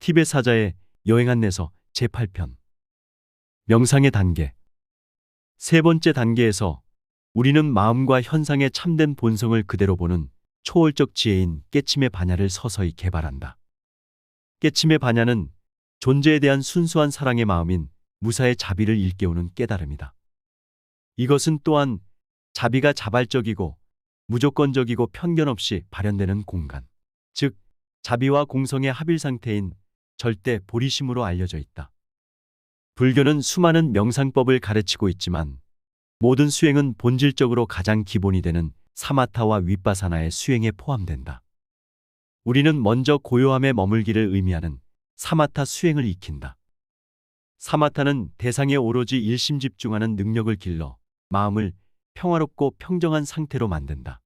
티베트 사자의 여행 안내서 제8편. 명상의 단계. 세 번째 단계에서 우리는 마음과 현상의 참된 본성을 그대로 보는 초월적 지혜인 깨침의 반야를 서서히 개발한다. 깨침의 반야는 존재에 대한 순수한 사랑의 마음인 무사의 자비를 일깨우는 깨달음이다. 이것은 또한 자비가 자발적이고 무조건적이고 편견 없이 발현되는 공간, 즉 자비와 공성의 합일 상태인 절대 보리심으로 알려져 있다. 불교는 수많은 명상법을 가르치고 있지만 모든 수행은 본질적으로 가장 기본이 되는 사마타와 윗바사나의 수행에 포함된다. 우리는 먼저 고요함에 머물기를 의미하는 사마타 수행을 익힌다. 사마타는 대상에 오로지 일심 집중하는 능력을 길러 마음을 평화롭고 평정한 상태로 만든다.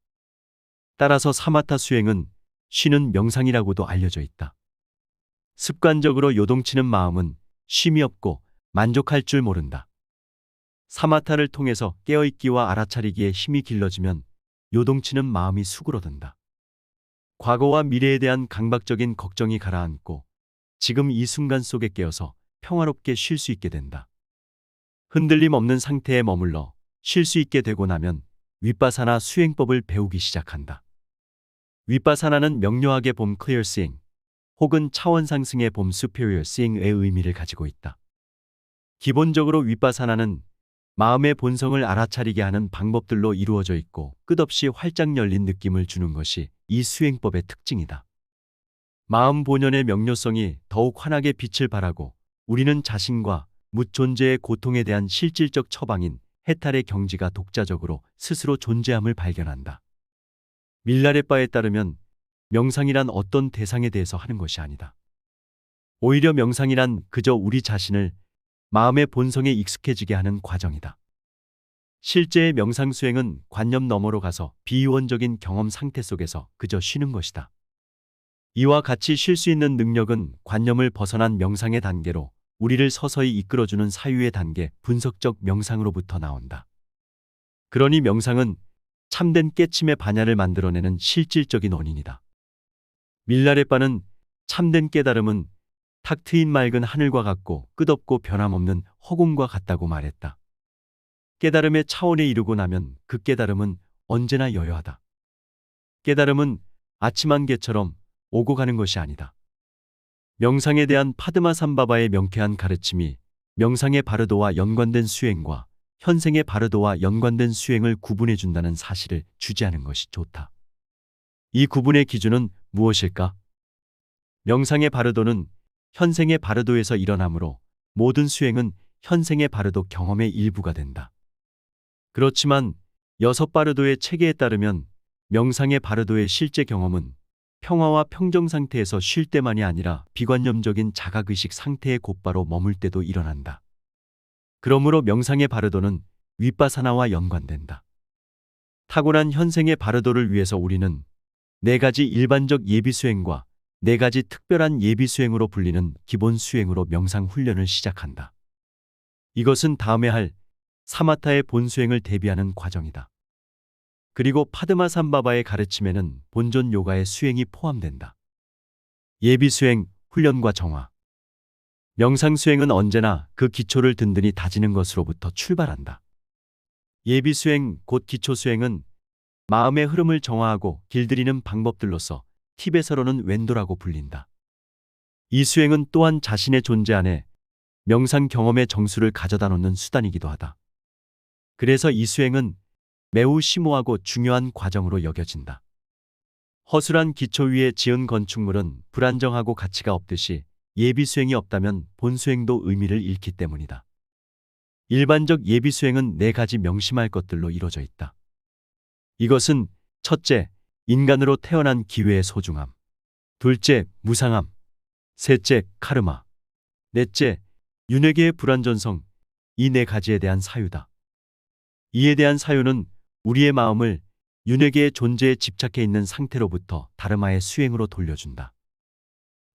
따라서 사마타 수행은 쉬는 명상이라고도 알려져 있다. 습관적으로 요동치는 마음은 쉼이 없고 만족할 줄 모른다. 사마타를 통해서 깨어있기와 알아차리기에 힘이 길러지면 요동치는 마음이 수그러든다. 과거와 미래에 대한 강박적인 걱정이 가라앉고 지금 이 순간 속에 깨어서 평화롭게 쉴 수 있게 된다. 흔들림 없는 상태에 머물러 쉴 수 있게 되고 나면 윗바사나 수행법을 배우기 시작한다. 윗바사나는 명료하게 봄 clear seeing 혹은 차원 상승의 봄 superior seeing의 의미를 가지고 있다. 기본적으로 윗바사나는 마음의 본성을 알아차리게 하는 방법들로 이루어져 있고 끝없이 활짝 열린 느낌을 주는 것이 이 수행법의 특징이다. 마음 본연의 명료성이 더욱 환하게 빛을 발하고 우리는 자신과 묻 존재의 고통에 대한 실질적 처방인 해탈의 경지가 독자적으로 스스로 존재함을 발견한다. 밀라레빠에 따르면 명상이란 어떤 대상에 대해서 하는 것이 아니다. 오히려 명상이란 그저 우리 자신을 마음의 본성에 익숙해지게 하는 과정이다. 실제의 명상 수행은 관념 너머로 가서 비이원적인 경험 상태 속에서 그저 쉬는 것이다. 이와 같이 쉴 수 있는 능력은 관념을 벗어난 명상의 단계로 우리를 서서히 이끌어주는 사유의 단계, 분석적 명상으로부터 나온다. 그러니 명상은 참된 깨침의 반야를 만들어내는 실질적인 원인이다. 밀라레빠는 참된 깨달음은 탁 트인 맑은 하늘과 같고 끝없고 변함없는 허공과 같다고 말했다. 깨달음의 차원에 이르고 나면 그 깨달음은 언제나 여여하다. 깨달음은 아침 안개처럼 오고 가는 것이 아니다. 명상에 대한 파드마삼바바의 명쾌한 가르침이 명상의 바르도와 연관된 수행과 현생의 바르도와 연관된 수행을 구분해준다는 사실을 주지하는 것이 좋다. 이 구분의 기준은 무엇일까? 명상의 바르도는 현생의 바르도에서 일어나므로 모든 수행은 현생의 바르도 경험의 일부가 된다. 그렇지만 여섯 바르도의 체계에 따르면 명상의 바르도의 실제 경험은 평화와 평정 상태에서 쉴 때만이 아니라 비관념적인 자각의식 상태에 곧바로 머물 때도 일어난다. 그러므로 명상의 바르도는 윗바사나와 연관된다. 타고난 현생의 바르도를 위해서 우리는 네 가지 일반적 예비 수행과 네 가지 특별한 예비 수행으로 불리는 기본 수행으로 명상 훈련을 시작한다. 이것은 다음에 할 사마타의 본 수행을 대비하는 과정이다. 그리고 파드마삼바바의 가르침에는 본존 요가의 수행이 포함된다. 예비 수행, 훈련과 정화. 명상 수행은 언제나 그 기초를 든든히 다지는 것으로부터 출발한다. 예비 수행, 곧 기초 수행은 마음의 흐름을 정화하고 길들이는 방법들로서 티베트어로는 웬도라고 불린다. 이 수행은 또한 자신의 존재 안에 명상 경험의 정수를 가져다 놓는 수단이기도 하다. 그래서 이 수행은 매우 심오하고 중요한 과정으로 여겨진다. 허술한 기초 위에 지은 건축물은 불안정하고 가치가 없듯이 예비 수행이 없다면 본 수행도 의미를 잃기 때문이다. 일반적 예비 수행은 네 가지 명심할 것들로 이루어져 있다. 이것은 첫째, 인간으로 태어난 기회의 소중함. 둘째, 무상함. 셋째, 카르마. 넷째, 윤회계의 불완전성. 이 네 가지에 대한 사유다. 이에 대한 사유는 우리의 마음을 윤회계의 존재에 집착해 있는 상태로부터 다르마의 수행으로 돌려준다.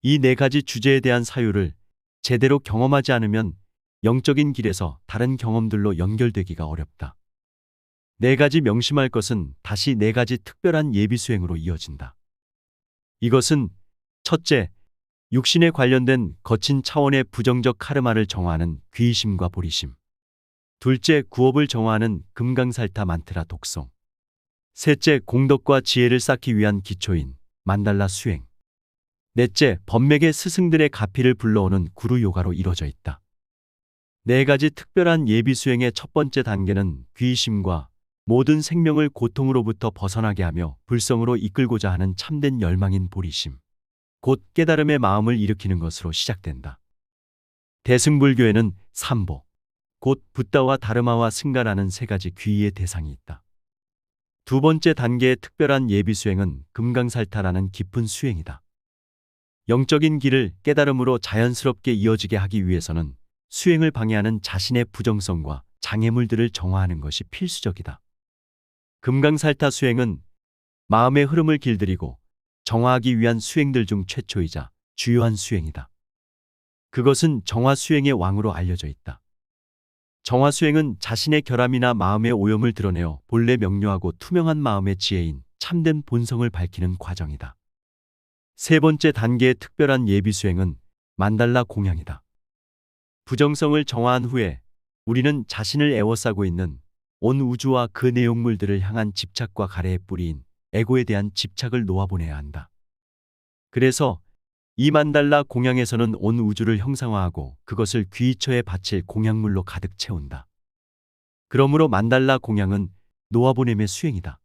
이 네 가지 주제에 대한 사유를 제대로 경험하지 않으면 영적인 길에서 다른 경험들로 연결되기가 어렵다. 네 가지 명심할 것은 다시 네 가지 특별한 예비 수행으로 이어진다. 이것은 첫째, 육신에 관련된 거친 차원의 부정적 카르마를 정화하는 귀의심과 보리심. 둘째, 구업을 정화하는 금강살타 만트라 독송. 셋째, 공덕과 지혜를 쌓기 위한 기초인 만달라 수행. 넷째, 법맥의 스승들의 가피를 불러오는 구루 요가로 이루어져 있다. 네 가지 특별한 예비 수행의 첫 번째 단계는 귀의심과 모든 생명을 고통으로부터 벗어나게 하며 불성으로 이끌고자 하는 참된 열망인 보리심, 곧 깨달음의 마음을 일으키는 것으로 시작된다. 대승불교에는 삼보, 곧 붓다와 다르마와 승가라는 세 가지 귀의의 대상이 있다. 두 번째 단계의 특별한 예비 수행은 금강살타라는 깊은 수행이다. 영적인 길을 깨달음으로 자연스럽게 이어지게 하기 위해서는 수행을 방해하는 자신의 부정성과 장애물들을 정화하는 것이 필수적이다. 금강살타 수행은 마음의 흐름을 길들이고 정화하기 위한 수행들 중 최초이자 주요한 수행이다. 그것은 정화 수행의 왕으로 알려져 있다. 정화 수행은 자신의 결함이나 마음의 오염을 드러내어 본래 명료하고 투명한 마음의 지혜인 참된 본성을 밝히는 과정이다. 세 번째 단계의 특별한 예비 수행은 만달라 공양이다. 부정성을 정화한 후에 우리는 자신을 애워싸고 있는 온 우주와 그 내용물들을 향한 집착과 가래의 뿌리인 에고에 대한 집착을 놓아보내야 한다. 그래서 이 만달라 공양에서는 온 우주를 형상화하고 그것을 귀처에 바칠 공양물로 가득 채운다. 그러므로 만달라 공양은 놓아보냄의 수행이다.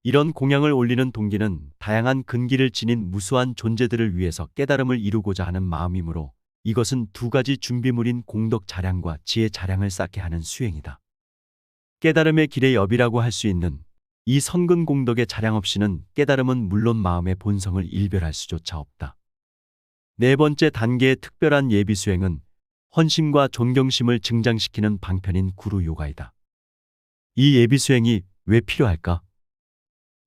이런 공양을 올리는 동기는 다양한 근기를 지닌 무수한 존재들을 위해서 깨달음을 이루고자 하는 마음이므로 이것은 두 가지 준비물인 공덕 자량과 지혜 자량을 쌓게 하는 수행이다. 깨달음의 길의 엽이라고 할 수 있는 이 선근 공덕의 자량 없이는 깨달음은 물론 마음의 본성을 일별할 수조차 없다. 네 번째 단계의 특별한 예비 수행은 헌심과 존경심을 증장시키는 방편인 구루 요가이다. 이 예비 수행이 왜 필요할까?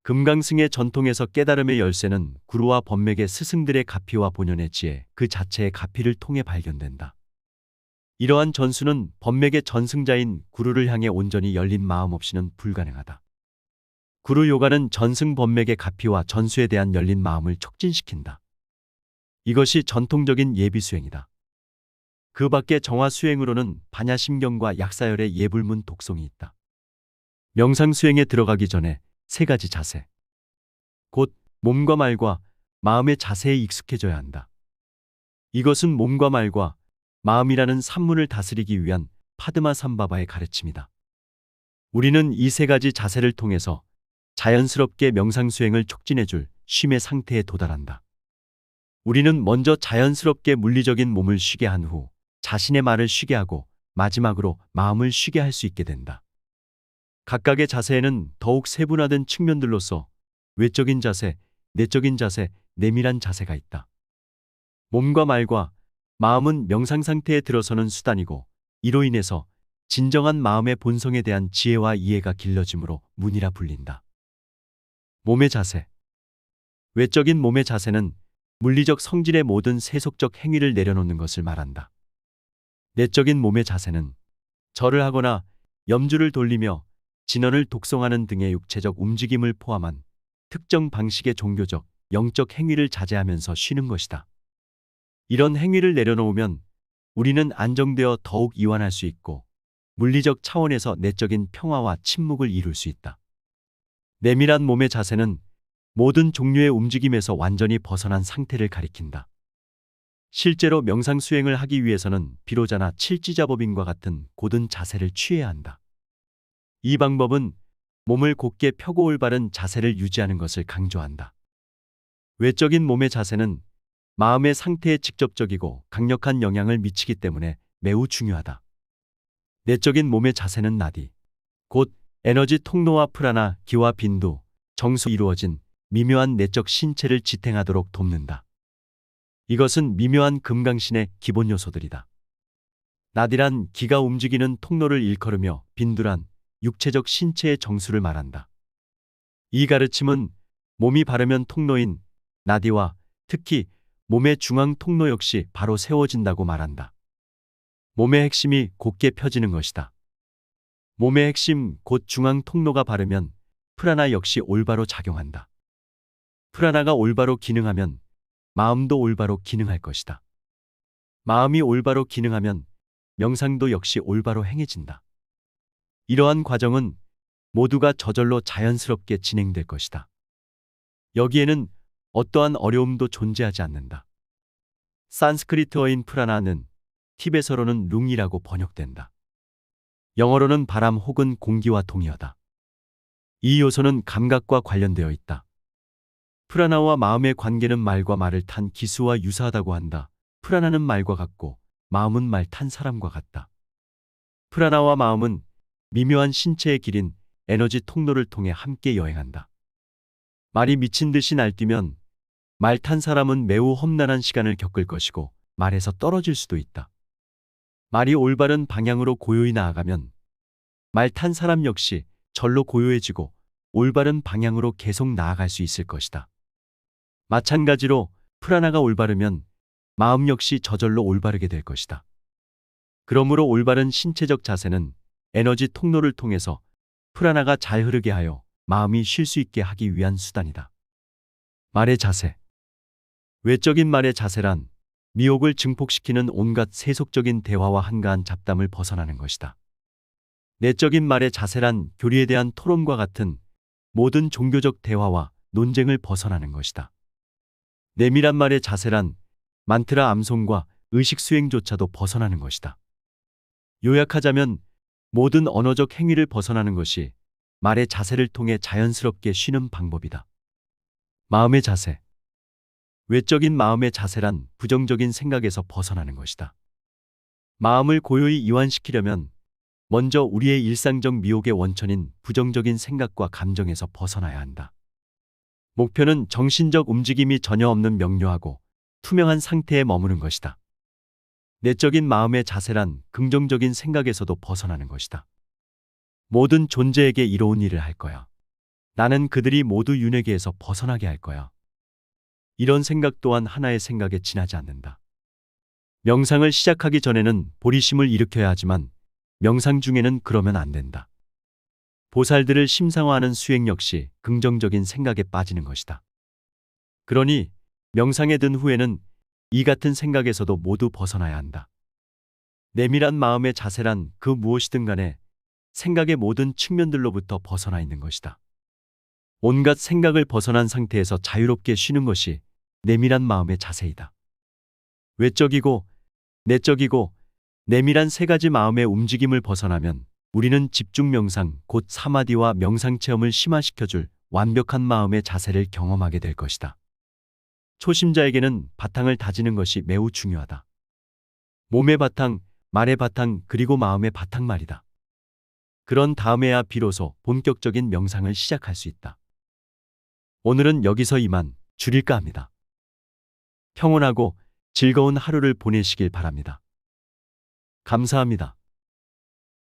금강승의 전통에서 깨달음의 열쇠는 구루와 법맥의 스승들의 가피와 본연의 지혜 그 자체의 가피를 통해 발견된다. 이러한 전수는 법맥의 전승자인 구루를 향해 온전히 열린 마음 없이는 불가능하다. 구루 요가는 전승 법맥의 가피와 전수에 대한 열린 마음을 촉진시킨다. 이것이 전통적인 예비 수행이다. 그 밖에 정화 수행으로는 반야심경과 약사열의 예불문 독송이 있다. 명상 수행에 들어가기 전에 세 가지 자세, 곧 몸과 말과 마음의 자세에 익숙해져야 한다. 이것은 몸과 말과 마음이라는 산문을 다스리기 위한 파드마 삼바바의 가르침이다. 우리는 이 세 가지 자세를 통해서 자연스럽게 명상 수행을 촉진해줄 쉼의 상태에 도달한다. 우리는 먼저 자연스럽게 물리적인 몸을 쉬게 한 후 자신의 말을 쉬게 하고 마지막으로 마음을 쉬게 할 수 있게 된다. 각각의 자세에는 더욱 세분화된 측면들로서 외적인 자세, 내적인 자세, 내밀한 자세가 있다. 몸과 말과 마음은 명상 상태에 들어서는 수단이고 이로 인해서 진정한 마음의 본성에 대한 지혜와 이해가 길러짐으로 문이라 불린다. 몸의 자세. 외적인 몸의 자세는 물리적 성질의 모든 세속적 행위를 내려놓는 것을 말한다. 내적인 몸의 자세는 절을 하거나 염주를 돌리며 진언을 독송하는 등의 육체적 움직임을 포함한 특정 방식의 종교적, 영적 행위를 자제하면서 쉬는 것이다. 이런 행위를 내려놓으면 우리는 안정되어 더욱 이완할 수 있고 물리적 차원에서 내적인 평화와 침묵을 이룰 수 있다. 내밀한 몸의 자세는 모든 종류의 움직임에서 완전히 벗어난 상태를 가리킨다. 실제로 명상 수행을 하기 위해서는 비로자나 칠지자법인과 같은 고든 자세를 취해야 한다. 이 방법은 몸을 곧게 펴고 올바른 자세를 유지하는 것을 강조한다. 외적인 몸의 자세는 마음의 상태에 직접적이고 강력한 영향을 미치기 때문에 매우 중요하다. 내적인 몸의 자세는 나디, 곧 에너지 통로와 프라나, 기와 빈두, 정수 이루어진 미묘한 내적 신체를 지탱하도록 돕는다. 이것은 미묘한 금강신의 기본 요소들이다. 나디란 기가 움직이는 통로를 일컬으며 빈두란 육체적 신체의 정수를 말한다. 이 가르침은 몸이 바르면 통로인 나디와 특히 몸의 중앙 통로 역시 바로 세워진다고 말한다. 몸의 핵심이 곧게 펴지는 것이다. 몸의 핵심 곧 중앙 통로가 바르면 프라나 역시 올바로 작용한다. 프라나가 올바로 기능하면 마음도 올바로 기능할 것이다. 마음이 올바로 기능하면 명상도 역시 올바로 행해진다. 이러한 과정은 모두가 저절로 자연스럽게 진행될 것이다. 여기에는 어떠한 어려움도 존재하지 않는다. 산스크리트어인 프라나는 티베서로는 룽이라고 번역된다. 영어로는 바람 혹은 공기와 동의어다. 이 요소는 감각과 관련되어 있다. 프라나와 마음의 관계는 말과 말을 탄 기수와 유사하다고 한다. 프라나는 말과 같고 마음은 말 탄 사람과 같다. 프라나와 마음은 미묘한 신체의 길인 에너지 통로를 통해 함께 여행한다. 말이 미친 듯이 날뛰면 말 탄 사람은 매우 험난한 시간을 겪을 것이고 말에서 떨어질 수도 있다. 말이 올바른 방향으로 고요히 나아가면 말 탄 사람 역시 절로 고요해지고 올바른 방향으로 계속 나아갈 수 있을 것이다. 마찬가지로 프라나가 올바르면 마음 역시 저절로 올바르게 될 것이다. 그러므로 올바른 신체적 자세는 에너지 통로를 통해서 프라나가 잘 흐르게 하여 마음이 쉴 수 있게 하기 위한 수단이다. 말의 자세. 외적인 말의 자세란 미혹을 증폭시키는 온갖 세속적인 대화와 한가한 잡담을 벗어나는 것이다. 내적인 말의 자세란 교리에 대한 토론과 같은 모든 종교적 대화와 논쟁을 벗어나는 것이다. 내밀한 말의 자세란 만트라 암송과 의식 수행조차도 벗어나는 것이다. 요약하자면 모든 언어적 행위를 벗어나는 것이 말의 자세를 통해 자연스럽게 쉬는 방법이다. 마음의 자세. 외적인 마음의 자세란 부정적인 생각에서 벗어나는 것이다. 마음을 고요히 이완시키려면 먼저 우리의 일상적 미혹의 원천인 부정적인 생각과 감정에서 벗어나야 한다. 목표는 정신적 움직임이 전혀 없는 명료하고 투명한 상태에 머무는 것이다. 내적인 마음의 자세란 긍정적인 생각에서도 벗어나는 것이다. 모든 존재에게 이로운 일을 할 거야. 나는 그들이 모두 윤회계에서 벗어나게 할 거야. 이런 생각 또한 하나의 생각에 지나지 않는다. 명상을 시작하기 전에는 보리심을 일으켜야 하지만 명상 중에는 그러면 안 된다. 보살들을 심상화하는 수행 역시 긍정적인 생각에 빠지는 것이다. 그러니 명상에 든 후에는 이 같은 생각에서도 모두 벗어나야 한다. 내밀한 마음의 자세란 그 무엇이든 간에 생각의 모든 측면들로부터 벗어나 있는 것이다. 온갖 생각을 벗어난 상태에서 자유롭게 쉬는 것이 내밀한 마음의 자세이다. 외적이고 내적이고 내밀한 세 가지 마음의 움직임을 벗어나면 우리는 집중 명상, 곧 사마디와 명상 체험을 심화시켜줄 완벽한 마음의 자세를 경험하게 될 것이다. 초심자에게는 바탕을 다지는 것이 매우 중요하다. 몸의 바탕, 말의 바탕, 그리고 마음의 바탕 말이다. 그런 다음에야 비로소 본격적인 명상을 시작할 수 있다. 오늘은 여기서 이만 줄일까 합니다. 평온하고 즐거운 하루를 보내시길 바랍니다. 감사합니다.